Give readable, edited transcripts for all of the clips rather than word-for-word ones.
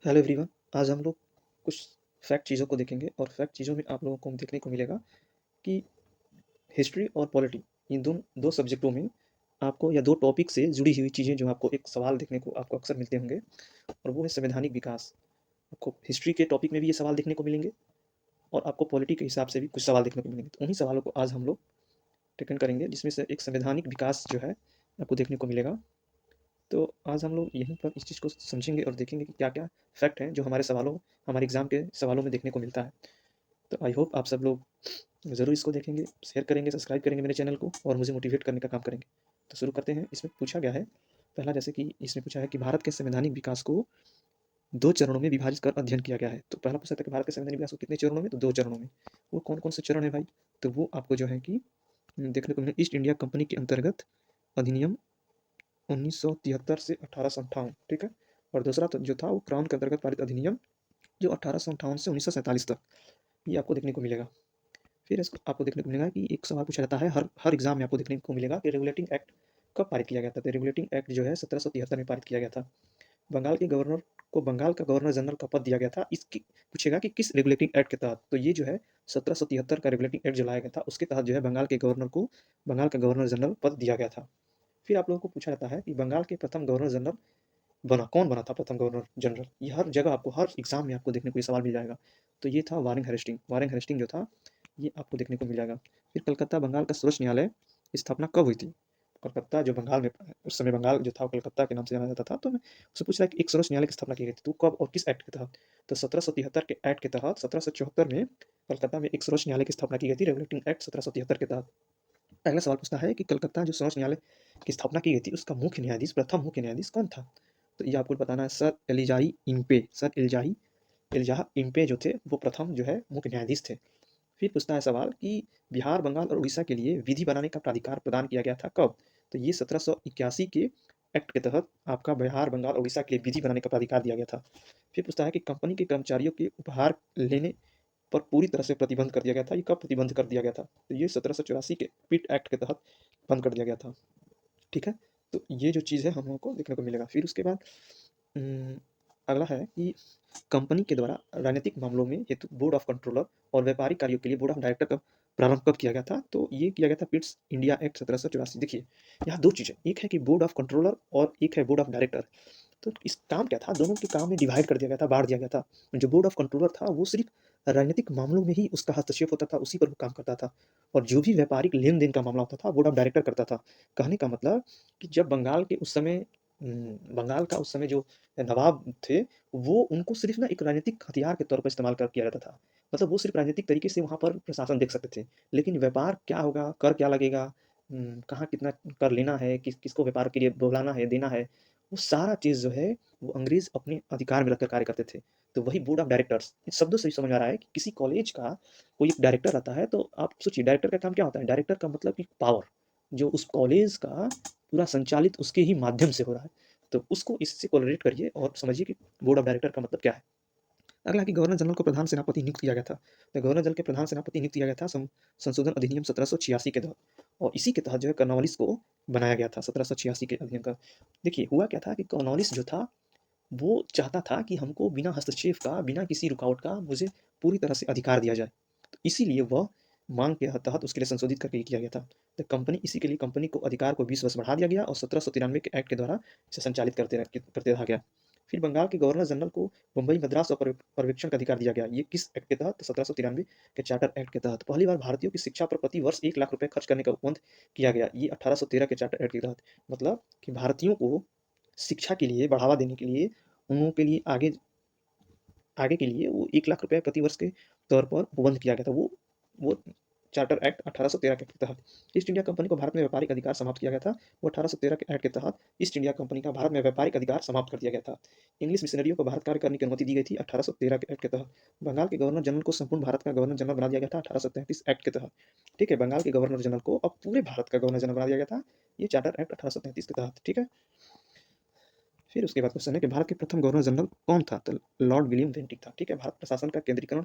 Hello everyone. आज हम लोग कुछ फैक्ट चीज़ों को देखेंगे और फैक्ट चीज़ों में आप लोगों को देखने को मिलेगा कि हिस्ट्री और पॉलिटी, इन दो दो सब्जेक्टों में आपको या दो टॉपिक से जुड़ी हुई चीज़ें जो आपको एक सवाल देखने को आपको अक्सर मिलते होंगे, और वो है संवैधानिक विकास। आपको हिस्ट्री के टॉपिक में भी ये सवाल देखने को मिलेंगे और आपको पॉलिटी के हिसाब से भी कुछ सवाल देखने को मिलेंगे। तो उन्हीं सवालों को आज हम लोग टेकन करेंगे, जिसमें से एक संवैधानिक विकास जो है आपको देखने को मिलेगा। तो आज हम लोग यहीं पर इस चीज़ को समझेंगे और देखेंगे कि क्या क्या फैक्ट हैं जो हमारे एग्जाम के सवालों में देखने को मिलता है। तो आई होप आप सब लोग ज़रूर इसको देखेंगे, शेयर करेंगे, सब्सक्राइब करेंगे मेरे चैनल को और मुझे मोटिवेट करने का काम करेंगे। तो शुरू करते हैं। इसमें पूछा गया है पहला, जैसे कि इसमें पूछा है कि भारत के संवैधानिक विकास को दो चरणों में विभाजित कर अध्ययन किया गया है। तो पहला पूछा था कि भारत के संवैधानिक विकास को कितने चरणों में, तो दो चरणों में। वो कौन कौन से चरण है भाई? तो वो आपको जो है कि देखने को मिले ईस्ट इंडिया कंपनी के अंतर्गत अधिनियम 1973 से 1858, ठीक है। और दूसरा तो जो था वो क्राउन के अंतर्गत पारित अधिनियम, जो 1858 से 1947 तक, ये आपको देखने को मिलेगा। फिर इसको आपको देखने को मिलेगा कि एक सवाल पूछा जाता है हर हर एग्जाम में, आपको देखने को मिलेगा कि रेगुलेटिंग एक्ट कब पारित किया गया था। तो रेगुलेटिंग एक्ट जो है 1773 में पारित किया गया था। बंगाल के गवर्नर को बंगाल का गवर्नर जनरल का पद दिया गया था। इसकी पूछेगा कि किस रेगुलेटिंग एक्ट के तहत। तो ये जो है 1773 का रेगुलेटिंग एक्ट जो लाया गया था, उसके तहत जो है बंगाल के गवर्नर को बंगाल का गवर्नर जनरल पद दिया गया था। फिर आप लोगों को पूछा जाता है कि बंगाल के प्रथम गवर्नर जनरल कौन बना था, प्रथम गवर्नर जनरल। ये हर जगह आपको, हर एग्जाम में आपको देखने को ये सवाल मिल जाएगा। तो ये था वारेन हेस्टिंग जो था, ये आपको देखने को मिल जाएगा। फिर कलकत्ता बंगाल का सर्वोच्च न्यायालय की स्थापना कब हुई थी? कलकत्ता जो बंगाल में, उस समय बंगाल जो था वो कलकत्ता के नाम से जाना जाता था। तो मैं उससे पूछ रहा है कि एक सर्वोच्च न्यायालय की स्थापना की गई थी, तो कब और किस एक्ट के तहत? तो 1773 के एक्ट के तहत 1774 में कलकत्ता में एक सर्वोच्च न्यायालय की स्थापना की गई थी, रेगुलेटिंग एक्ट 1773 के तहत। अगला सवाल पूछता है कि कलकत्ता जो सर्वोच्च न्यायालय की स्थापना की गई थी, उसका मुख्य न्यायाधीश, प्रथम मुख्य न्यायाधीश कौन था? तो ये आपको बताना है, सर एलिजाह इम्पे जो थे वो प्रथम जो है मुख्य न्यायाधीश थे। फिर पूछता है सवाल कि बिहार, बंगाल और उड़ीसा के लिए विधि बनाने का प्राधिकार प्रदान किया गया था कब? तो ये 1781 के एक्ट के तहत आपका बिहार, बंगाल और उड़ीसा के लिए विधि बनाने का प्राधिकार दिया गया था। फिर पूछता है कि कंपनी के कर्मचारियों के उपहार लेने पर पूरी तरह से प्रतिबंध कर दिया गया था। ये कब प्रतिबंध कर दिया गया था? तो ये 1784 के पिट एक्ट के तहत बंद कर दिया गया था, ठीक है। तो ये जो चीज़ है हम लोगों को देखने को मिलेगा। फिर उसके बाद अगला है कि कंपनी के द्वारा राजनीतिक मामलों में हेतु बोर्ड ऑफ कंट्रोलर और व्यापारिक कार्यों के लिए बोर्ड ऑफ डायरेक्टर का प्रारंभ कब किया गया था? तो ये किया गया था पिट्स इंडिया एक्ट 1784। देखिए, यहाँ दो चीज़ें, एक है कि बोर्ड ऑफ कंट्रोलर और एक है बोर्ड ऑफ डायरेक्टर। तो इस काम क्या था, दोनों के काम में डिवाइड कर दिया गया था, बांट दिया गया था। जो बोर्ड ऑफ कंट्रोलर था वो सिर्फ राजनीतिक मामलों में ही उसका हस्तक्षेप होता था, उसी पर वो काम करता था। और जो भी व्यापारिक लेन देन का मामला होता था, बोर्ड ऑफ डायरेक्टर करता था। कहने का मतलब कि जब बंगाल के उस समय बंगाल का उस समय जो नवाब थे, वो उनको सिर्फ ना एक राजनीतिक हथियार के तौर पर इस्तेमाल कर किया जाता था। मतलब वो सिर्फ राजनीतिक तरीके से वहाँ पर प्रशासन देख सकते थे। लेकिन व्यापार क्या होगा, कर क्या लगेगा, कहाँ कितना कर लेना है, किसको व्यापार के लिए बुलाना है, देना है, वो सारा चीज़ जो है वो अंग्रेज अपने अधिकार में रखकर कार्य करते थे। तो वही बोर्ड ऑफ डायरेक्टर्स, इन शब्दों से ही समझ आ रहा है कि किसी कॉलेज का कोई एक डायरेक्टर रहता है। तो आप सोचिए डायरेक्टर का काम क्या होता है? डायरेक्टर का मतलब कि पावर, जो उस कॉलेज का पूरा संचालित उसके ही माध्यम से हो रहा है। तो उसको इससे कोरिलेट करिए और समझिए कि बोर्ड ऑफ डायरेक्टर का मतलब क्या है। अगला कि गवर्नर जनरल को प्रधान सेनापति नियुक्त किया गया था। तो गवर्नर जनरल के प्रधान सेनापति नियुक्त किया गया था संशोधन अधिनियम 1786 के तहत। और इसी के तहत जो है कॉर्नवालिस को बनाया गया था 1786 के अधिनियम का। देखिए हुआ क्या था कि कॉर्नवालिस जो था वो चाहता था कि हमको बिना हस्तक्षेप का, बिना किसी रुकावट का मुझे पूरी तरह से अधिकार दिया जाए। तो इसीलिए वह मांग के तहत उसके लिए संशोधित करके किया गया था। तो कंपनी, इसी के लिए कंपनी को अधिकार को 20 वर्ष बढ़ा दिया गया और 1793 के एक्ट के द्वारा इसे संचालित करते रहा गया। फिर बंगाल के गवर्नर जनरल को मुंबई, मद्रास और पर्यवेक्षण का अधिकार दिया गया। ये किस एक्ट के तहत? तो 1793 के चार्टर एक्ट के तहत। पहली बार भारतीयों की शिक्षा पर प्रति वर्ष 1 लाख रुपए खर्च करने का उपबंध किया गया। ये 1813 के चार्टर एक्ट के तहत। मतलब कि भारतीयों को शिक्षा के लिए बढ़ावा देने के लिए, उन लोगों के लिए आगे आगे के लिए वो 1 लाख रुपए प्रति वर्ष के तौर पर उपबंध किया गया था। वो चार्टर एक्ट 1813 के तहत। ईस्ट इंडिया कंपनी को भारत में व्यापारिक अधिकार समाप्त किया गया था। वो 1813 के एक्ट के तहत ईस्ट इंडिया कंपनी का भारत में व्यापारिक अधिकार समाप्त कर दिया गया था। इंग्लिश मिशनरियों को भारत कार्य करने की अनुमति दी गई थी 1813 के एक्ट के तहत। बंगाल के गवर्नर जनरल को संपूर्ण भारत का गवर्नर जनरल बना दिया गया था 1833 एक्ट के तहत। ठीक है, बंगाल के गवर्नर जनरल को अब पूरे भारत का गवर्नर जनरल बना दिया गया था, ये चार्टर एक्ट 1833 के तहत। ठीक है। फिर उसके बाद क्वेश्चन है कि भारत के प्रथम गवर्नर जनरल कौन था? तो लॉर्ड विलियम बेंटिक था। ठीक है। भारत प्रशासन का केंद्रीकरण,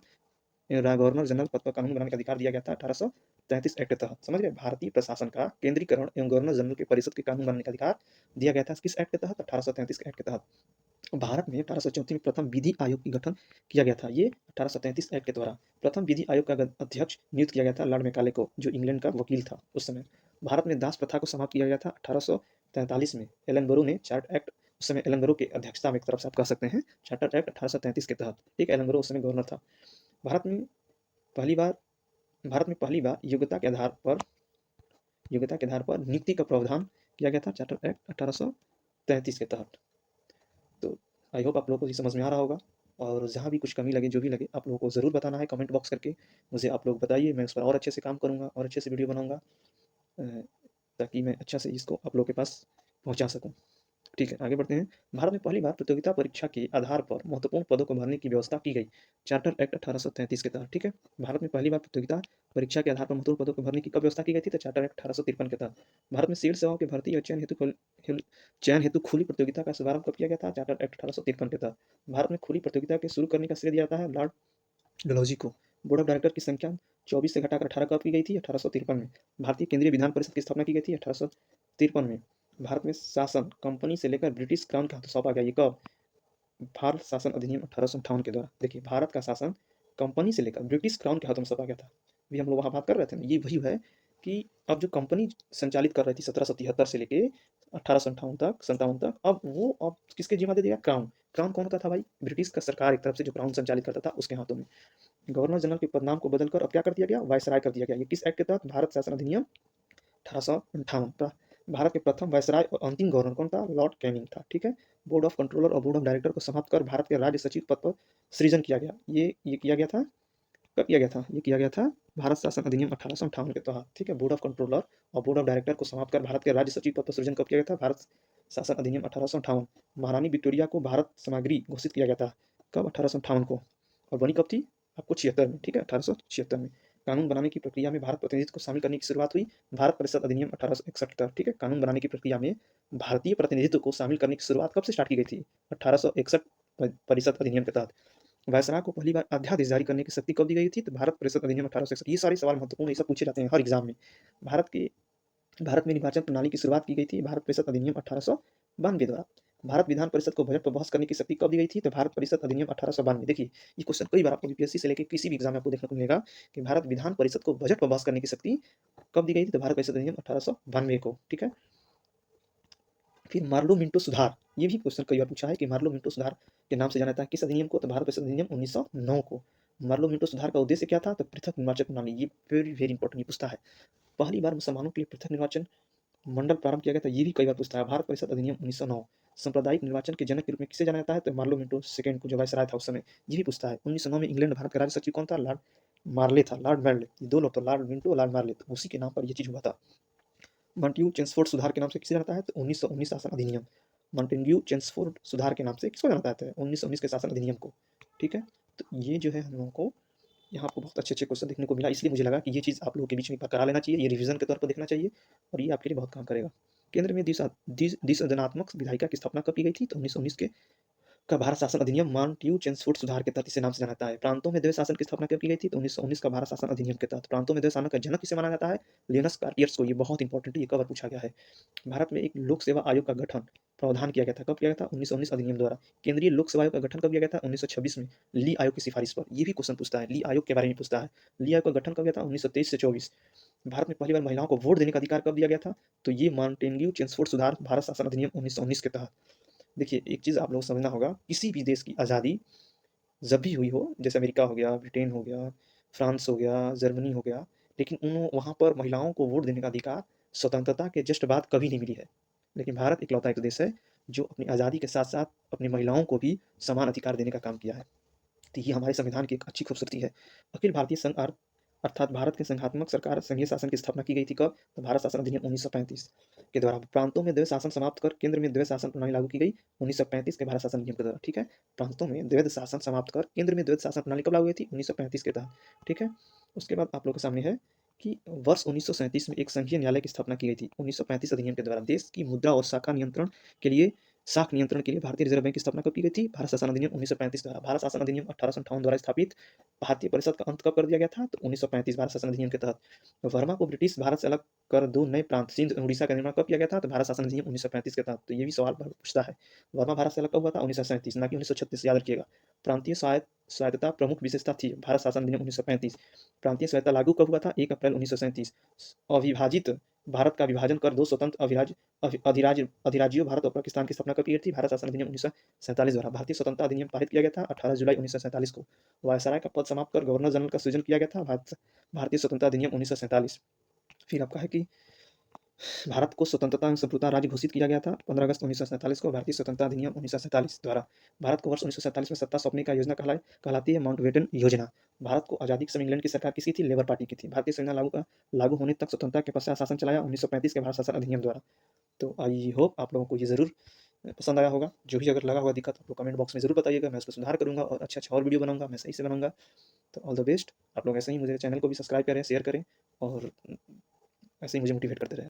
गवर्नर जनरल पद पर कानून बनाने का अधिकार दिया गया था 1833 एक्ट के तहत। समझ गए? भारतीय प्रशासन का केंद्रीकरण एवं गवर्नर जनरल के परिषद के कानून बनाने का अधिकार दिया गया था किस एक्ट के तहत? 1833 के एक्ट के तहत। भारत में 1834 में प्रथम विधि आयोग की गठन किया गया था। ये 1833 एक्ट के द्वारा प्रथम विधि आयोग का अध्यक्ष नियुक्त किया गया था लॉर्ड मैकाले को, जो इंग्लैंड का वकील था उस समय। भारत में दास प्रथा को समाप्त किया गया था 1843 में। एलन बरो ने चार्टर एक्ट, उस समय एलन बरो की अध्यक्षता में एक तरफ से आप कह सकते हैं, चार्टर एक्ट 1833 के तहत, ठीक, एलन बरो उस समय गवर्नर था। भारत में पहली बार योग्यता के आधार पर नियुक्ति का प्रावधान किया गया था चार्टर एक्ट 1833 के तहत। तो आई होप आप लोगों को ये समझ में आ रहा होगा, और जहाँ भी कुछ कमी लगे, जो भी लगे, आप लोगों को ज़रूर बताना है कमेंट बॉक्स करके। मुझे आप लोग बताइए, मैं उस पर और अच्छे से काम करूँगा और अच्छे से वीडियो बनाऊँगा, ताकि मैं अच्छा से इसको आप लोगों के पास पहुँचा सकूँ। ठीक है, आगे बढ़ते हैं। भारत में पहली बार प्रतियोगिता परीक्षा के आधार पर महत्वपूर्ण पदों को भरने की व्यवस्था की गई, चार्टर एक्ट 1833 के तहत। ठीक है, भारत में पहली बार प्रतियोगिता परीक्षा के आधार पर महत्वपूर्ण पदों को भरने की कब व्यवस्था की गई थी? तो चार्टर एक्ट 1853 के तहत। भारत में सिविल सेवाओं की भर्ती और चयन हेतु खुली प्रतियोगिता का शुभारंभ कब किया गया था? चार्टर एक्ट 1853 के तहत। भारत में खुली प्रतियोगिता के शुरू करने का श्रेय दिया जाता है लॉर्ड डलहौजी को। बोर्ड ऑफ डायरेक्टर की संख्या 24 से घटाकर 18 कब की गई थी? 1853 में। भारतीय केंद्रीय विधान परिषद की स्थापना की गई थी 1853 में। भारत में शासन कंपनी से लेकर ब्रिटिश क्राउन के हाथों सौंपा गया, ये कब? भारत शासन अधिनियम 1858 के द्वारा। देखिए, भारत का शासन कंपनी से लेकर ब्रिटिश क्राउन के हाथों में सौंपा गया था। भी हम लोग वहाँ बात कर रहे थे ना, ये वही है कि अब जो कंपनी संचालित कर रही थी 1773 से लेके 1858 तक, अब किसके जिम्मा दे दिया? क्राउन। क्राउन कौन होता था भाई? ब्रिटिश का सरकार एक तरफ से जो क्राउन संचालित करता था उसके हाथों में। गवर्नर जनरल के पदनाम को बदलकर अब क्या कर दिया गया? वायसराय कर दिया गया। ये किस एक्ट के तहत? भारत शासन अधिनियम 1858। भारत के प्रथम वायसराय और अंतिम गवर्नर कौन था? लॉर्ड कैनिंग था। ठीक है, बोर्ड ऑफ कंट्रोलर और बोर्ड ऑफ डायरेक्टर को समाप्त कर भारत के राज्य सचिव पद पर सृजन किया गया। ये किया गया था, कब किया गया था? ये किया गया था भारत शासन अधिनियम 1858 के तहत। ठीक है, बोर्ड ऑफ कंट्रोलर और बोर्ड ऑफ डायरेक्टर को समाप्त कर भारत के राज्य सचिव पद पर सृजन कब किया गया था? भारत शासन अधिनियम 1858। महारानी विक्टोरिया को भारत सामग्री घोषित किया गया था, कब? 1858 को। और बनी कब थी? आपको 76 में। ठीक है, 1876 में। कानून बनाने की प्रक्रिया में भारत प्रतिनिधित्व को शामिल करने की शुरुआत हुई भारत परिषद अधिनियम 1861 तक। ठीक है, कानून बनाने की प्रक्रिया में भारतीय प्रतिनिधित्व को शामिल करने की शुरुआत कब से स्टार्ट की गई थी? 1861 परिषद अधिनियम के तहत। वायसराय को पहली बार अध्यादेश जारी करने की शक्ति कब दी गई थी? तो भारत परिषद अधिनियम 1861। ये सारे सवाल महत्वपूर्ण, ये सब पूछे जाते हैं हर एग्जाम में। भारत में निर्वाचन प्रणाली की शुरुआत की गई थी भारत परिषद अधिनियम 1892 द्वारा। भारत विधान परिषद को बजट पर बहस करने की शक्ति कब दी गई थी? तो भारत परिषद अधिनियम 1892। देखिए, ये क्वेश्चन कई बार आपको यूपीएससी से लेकर किसी भी एग्जाम में आपको देखने को मिलेगा कि भारत विधान परिषद को बजट पर बहस करने की शक्ति कब दी गई थी? तो भारत परिषद अधिनियम 1892 को। ठीक है, फिर मार्लो मिंटो सुधार, ये भी क्वेश्चन कई बार पूछा है कि मार्लो मिंटो सुधार के नाम से जाना जाता है किस अधिनियम को? तो भारत परिषद अधिनियम 1909 को। मार्लो मिंटो सुधार का उद्देश्य क्या था? तो पृथक निर्वाचन प्रणाली। ये वेरी वेरी इंपॉर्टेंट, ये पूछता है। पहली बार मुसलमानों के लिए पृथक निर्वाचन मंडल प्रारंभ किया गया था, ये भी कई बार पूछता है। भारत परिषद अधिनियम 1909। सांप्रदायिक निर्वाचन के जनक के रूप में किसे जाना जाता है? तो मार्लो मिंटो सेकंड को, जो वायसराय था उस समय, ये भी पूछता है। 1909 में इंग्लैंड भारत का राज्य सचिव कौन था? लॉर्ड मार्ले था, लॉर्ड मार्ले। ये दो लोग थे, लॉर्ड मिंटो और लॉर्ड मार्ले, तो उसी के नाम पर ये चीज हुआ था। मॉन्टेग्यू चेम्सफोर्ड सुधार के नाम से किसे जाना है? तो 1919 शासन अधिनियम। मॉन्टेग्यू चेम्सफोर्ड सुधार के नाम से किसको जाना जाता है? 1919 के शासन अधिनियम को। ठीक है, तो ये जो है हम लोगों को यहाँ आपको बहुत अच्छे अच्छे क्वेश्चन देखने को मिला, इसलिए मुझे लगा कि ये चीज़ आप लोगों के बीच में एक बार करा लेना चाहिए, ये रिवीजन के तौर पर देखना चाहिए, और ये आपके लिए बहुत काम करेगा। केंद्र में द्विसदनात्मक विधायिका की स्थापना कब की गई थी? तो 1919 के का भारत शासन अधिनियम मॉन्टेग्यू चेम्सफोर्ड सुधार के तहत इसे नाम से जाना जाता है। प्रांतों में द्वैध शासन की स्थापना कब की गई थी? तो 1919 का भारत शासन अधिनियम के तहत। प्रांतों में द्वैध शासन का जनक किसे माना जाता है? लिनस कार्टियर्स को। ये बहुत इंपॉर्टेंट है, ये कवर पूछा गया है। भारत में एक लोक सेवा आयोग का गठन प्रावधान किया गया था, कब किया गया था? 1919 अधिनियम द्वारा। केंद्रीय लोक सेवा आयोग का गठन कब किया गया था? 1926 में, ली आयोग की सिफारिश पर। ये भी क्वेश्चन पूछता है, ली आयोग के बारे में पूछता है। ली आयोग का गठन कब किया था? 1923 से 24। भारत में पहली बार महिलाओं को वोट देने का अधिकार कब दिया गया था? तो ये मॉन्टेग्यू चेम्सफोर्ड सुधार भारत शासन अधिनियम 1919 के तहत। देखिए, एक चीज़ आप लोग समझना होगा, किसी भी देश की आज़ादी जब भी हुई हो, जैसे अमेरिका हो गया, ब्रिटेन हो गया, फ्रांस हो गया, जर्मनी हो गया, लेकिन उन वहाँ पर महिलाओं को वोट देने का अधिकार स्वतंत्रता के जस्ट बाद कभी नहीं मिली है। लेकिन भारत इकलौता एक देश है जो अपनी आज़ादी के साथ साथ अपनी महिलाओं को भी समान अधिकार देने का काम किया है। तो ये हमारे संविधान की एक अच्छी खूबसूरती है। अखिल भारतीय संघ अर्थात भारत के संघात्मक सरकार संघीय शासन की स्थापना की गई थी, कब? तो भारत शासन अधिनियम 1935 के द्वारा। प्रांतों में द्वैध शासन समाप्त कर केंद्र में द्वैध शासन प्रणाली लागू की गई 1935 के भारत शासन अधिनियम के द्वारा। ठीक है, प्रांतों में द्वैध शासन समाप्त कर केंद्र में द्वैध शासन प्रणाली कब लागू हुई थी? 1935 के तहत। ठीक है, उसके बाद आप लोग के सामने है कि वर्ष 1937 में एक संघीय न्यायालय की स्थापना की गई थी 1935 अधिनियम के द्वारा। देश की मुद्रा और शाखा नियंत्रण के लिए साख नियंत्रण के लिए भारतीय रिजर्व बैंक की स्थापना कब की गई थी? भारत शासन अधिनियम 1935 द्वारा। भारत शासन अधिनियम 1858 द्वारा स्थापित भारतीय परिषद का अंत कब कर दिया गया था? तो 1935 भारत शासन अधिनियम के तहत। वर्मा को ब्रिटिश भारत से अलग कर दो नए प्रांत सिंध उड़ीसा का निर्माण कब किया गया था? तो भारत शासन अधिनियम 1935 के तहत। तो ये भी सवाल पूछता है। वर्मा भारत से अलग कब हुआ था? 1937, ना कि 1936, याद रखिएगा। प्रांतीय स्वायत्तता प्रमुख विशेषता थी। भारत शासन अधिनियम 1935। प्रांतीय स्वायत्तता लागू कब हुआ था? 1 अप्रैल 1937। अविभाजित भारत का विभाजन कर दो स्वतंत्र अधिराज्यों भारत और पाकिस्तान की स्थापना कब की गई थी? भारत शासन अधिनियम 1947 द्वारा। भारतीय स्वतंत्रता अधिनियम पारित किया गया था 18 जुलाई 1947 को। वायसराय का पद समाप्त कर गवर्नर जनरल का सृजन किया गया था। भारतीय स्वतंत्रता अधिनियम 1947। फिर आपका है कि भारत को स्वतंत्रता एवं संप्रभुता राज्य घोषित किया गया था 15 अगस्त 1947 को। भारतीय स्वतंत्रता अधिनियम 1947 द्वारा। भारत को वर्ष 1947 में सत्ता सौंपने का योजना कहलाती है माउंटबेटन योजना। भारत को आज़ादी के समय इंग्लैंड की सरकार किसकी थी? लेबर पार्टी की थी। भारतीय संविधान लागू होने तक स्वतंत्रता के पश्चात शासन चलाया 1935 के भारत शासन अधिनियम द्वारा। तो आई होप आप लोगों को ये ज़रूर पसंद आया होगा। जो भी अगर लगा हुआ दिक्कत आप लोग कमेंट बॉक्स में ज़रूर बताइएगा, मैं उस पर सुधार करूँगा और अच्छा और वीडियो बनाऊँगा, मैं सही से बनाऊँगा। तो ऑल द बेस्ट। आप लोग ऐसे ही मुझे चैनल को भी सब्सक्राइब करें, शेयर करें और ऐसे ही मुझे मोटिवेट करते रहें।